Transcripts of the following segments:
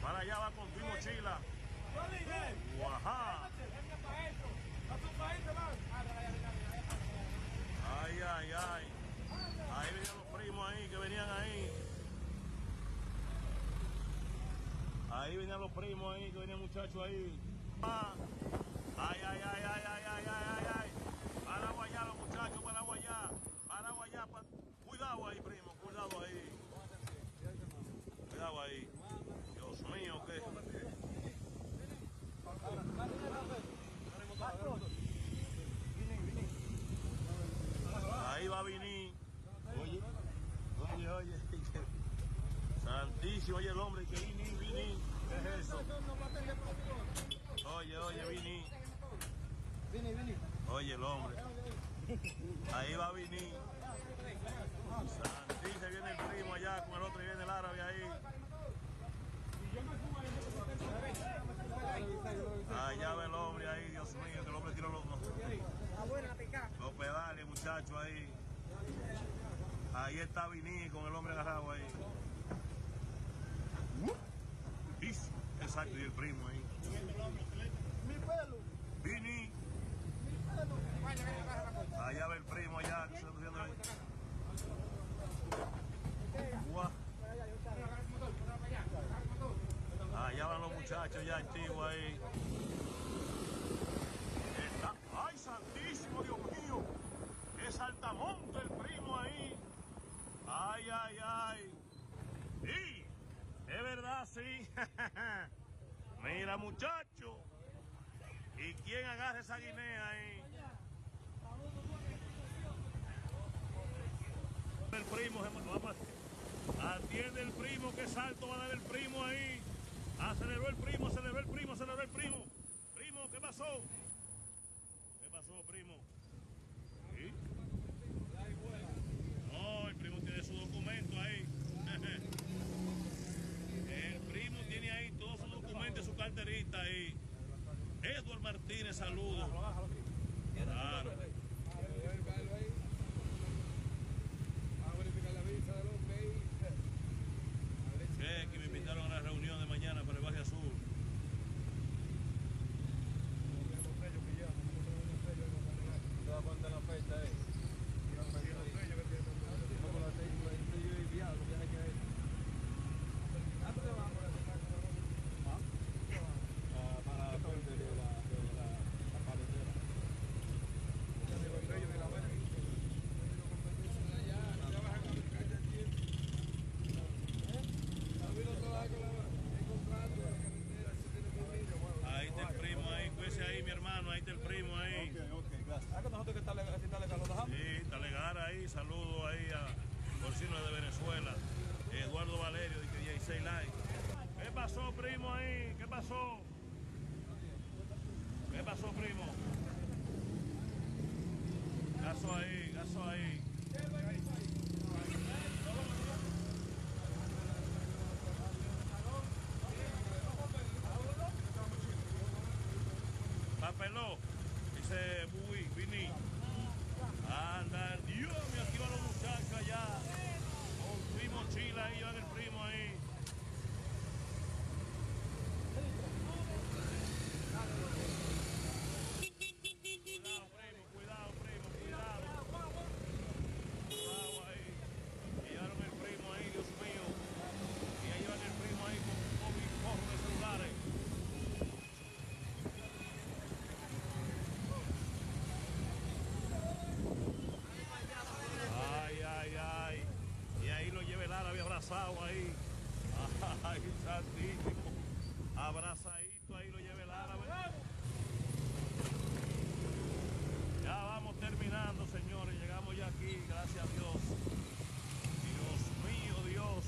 Para allá va con tu mochila. Guajá. Ay, ay, ay. Ahí venían los primos ahí, que venían ahí. Ahí venían los primos ahí, que venían muchachos ahí. Ay, ay, ay, ay, ay, ay, ay, ay. Para allá los muchachos, para allá. Para allá. Cuidado ahí, primo, cuidado ahí. Cuidado ahí. Dios mío, ¿qué? Ahí va a venir. Oye. Santísimo, oye el hombre que vini. ¿Qué es eso? Oye, vini. Oye el hombre. Ahí va a venir. Santísimo, viene el primo allá con el otro y viene el árabe ahí. Allá va el hombre ahí, Dios mío, que el hombre tiró los pedales, muchachos, ahí. Ahí está Vini con el hombre agarrado ahí. Exacto, y el primo ahí. Vini. Allá va el primo allá, que se está haciendo ahí. Allá van los muchachos ya activos ahí. ¡Ay, santísimo, Dios mío! ¡Es Altamonte el primo ahí! ¡Ay, ay, ay! ¡Sí! ¡Es verdad, sí! Mira, muchacho. ¿Y quién agarra esa guinea ahí? El primo, atiende el primo, qué salto va a dar el primo ahí. Aceleró el primo. Primo, ¿qué pasó? ¿Qué pasó, primo? ¿Sí? No, el primo tiene su documento ahí. El primo tiene ahí todos sus documentos, su carterita ahí. Edward Martínez, saludos. Claro. Que me invitaron a la reunión de mañana para el Valle Azul. Ahí está el primo ahí, cuídese ahí, mi hermano, ahí está el primo ahí. Ok, gracias. ¿Ah, con nosotros que está legal, lo dejamos? Sí, está legal ahí, saludo ahí a Porcino de Venezuela, Eduardo Valerio, de que 16 likes. ¿Qué pasó, primo ahí? ¿Qué pasó? ¿Qué pasó, primo? Gaso ahí. peló. Dice, uy, Vini. Anda, Dios mío, aquí van los muchachos allá. Con mi mochila ahí, van el primo ahí. Cuidado, primo, cuidado. Cuidado ahí. Y llevaron el primo ahí, Dios mío. Y ahí van el primo ahí con mi forro de celulares. Ay, ay, ay. Y ahí lo lleva el árabe abrazado ahí. Ay, santísimo. Abrazadito ahí lo lleva el árabe. Ya vamos terminando, señores. Llegamos ya aquí, gracias a Dios. Dios mío, Dios.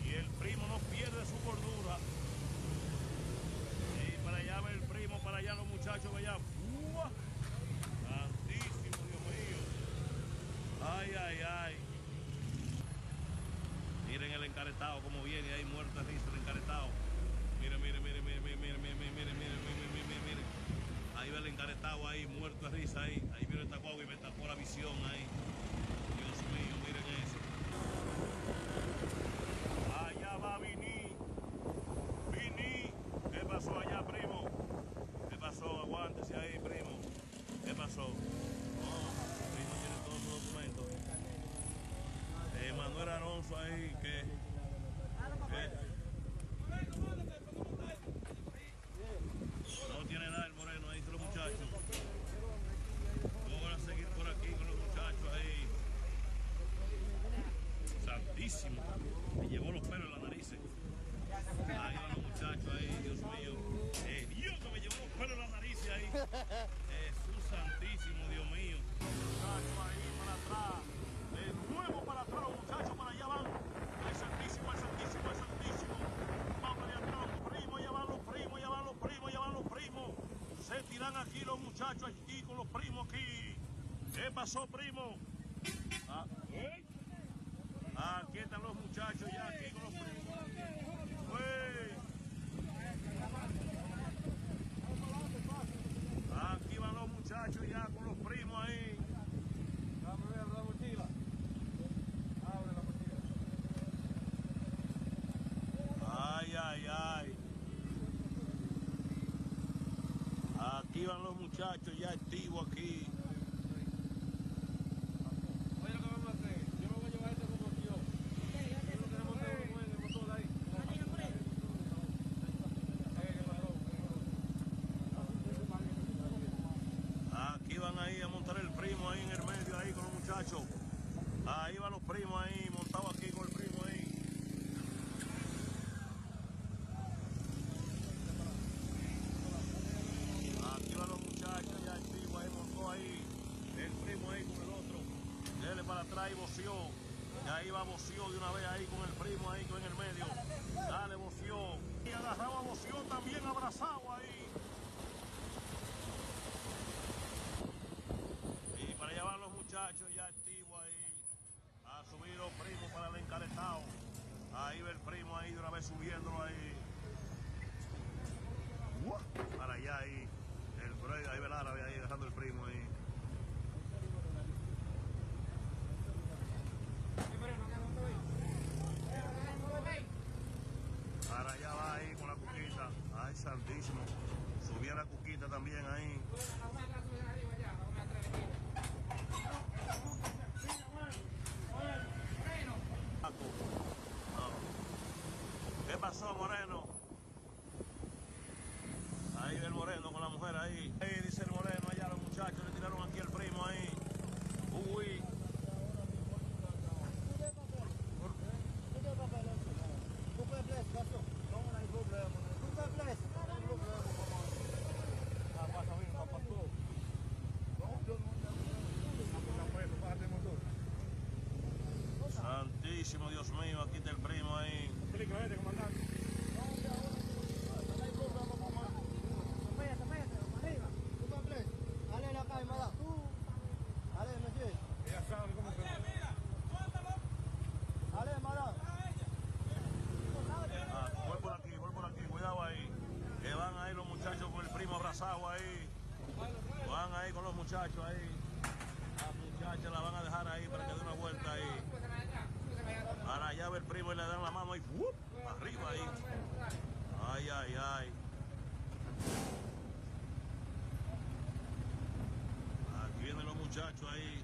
Y el primo no pierde su cordura. Y para allá va el primo, para allá los muchachos, allá. ¡Fua! Santísimo, Dios mío. Ay, ay, ay. Miren el encaretado, como viene ahí, muerto de risa el encaretado. Miren, miren, miren, miren, miren, miren, miren, miren, miren, miren, miren, miren. Ahí va el encaretado ahí, muerto de risa ahí. Ahí vino esta guagua y me tapó la visión ahí. Dios mío, miren eso. Allá va Vini. Vini. ¿Qué pasó allá, primo? ¿Qué pasó? Aguántese ahí, primo. ¿Qué pasó? No, primo tiene todos sus documentos. Manuel Alonso ahí, que no tiene nada el moreno, ahí están los muchachos. Vamos a seguir por aquí con los muchachos ahí. Santísimo, me llevó los pelos en la nariz. Ahí van los muchachos ahí, Dios mío. Dios que me llevó los pelos en la nariz ahí. Jesús santísimo, Dios mío. Muchachos ahí para atrás. De nuevo para atrás los muchachos, para allá van. El santísimo, el santísimo, el santísimo. Vamos allá atrás los primos, ya van los primos, ya van los primos, ya van los primos. Se tiran aquí los muchachos aquí con los primos aquí. ¿Qué pasó, primo? Aquí están los muchachos ya aquí con los primos. Aquí van los muchachos ya con los primos ahí. Vamos a ver la mochila. Abre la mochila. Ay, ay, ay. Aquí van los muchachos ya activos aquí. Oye, lo que vamos a hacer. Yo me voy a llevar este como yo. Yo no tenemos el motor ahí. Aquí van ahí a montar el primo ahí en el medio ahí con los muchachos. Ahí van los primos ahí, montados aquí con el primo ahí. Aquí van los muchachos ya activos ahí, montó ahí el primo ahí con el otro. Dele para atrás y voció. Y ahí va voció de una vez ahí con el primo ahí en el medio. Dale voció. Y agarraba a voció también abrazado ahí. Y para allá van los muchachos ya activos ahí. A subir los primos para el encaretado. Ahí va el primo ahí de una vez subiéndolo ahí. Para allá ahí. Ahí va el árabe ahí dejando el primo ahí. Para allá va ahí con la cuquita. Ay, santísimo. Subía la cuquita también ahí. ¿Qué pasó, Moreno? Ahí ve el Moreno con la mujer ahí. Ahí dice el Moreno allá, los muchachos le tiraron aquí al primo ahí. Uy. Santísimo Dios mío, aquí está el primo ahí. Explícame, comandante. ahí con los muchachos ahí. Las muchachas la van a dejar ahí para que dé una vuelta ahí. Para allá ve el primo y le dan la mano ahí. ¡Fup! Arriba ahí. Ay, ay, ay. Aquí vienen los muchachos ahí.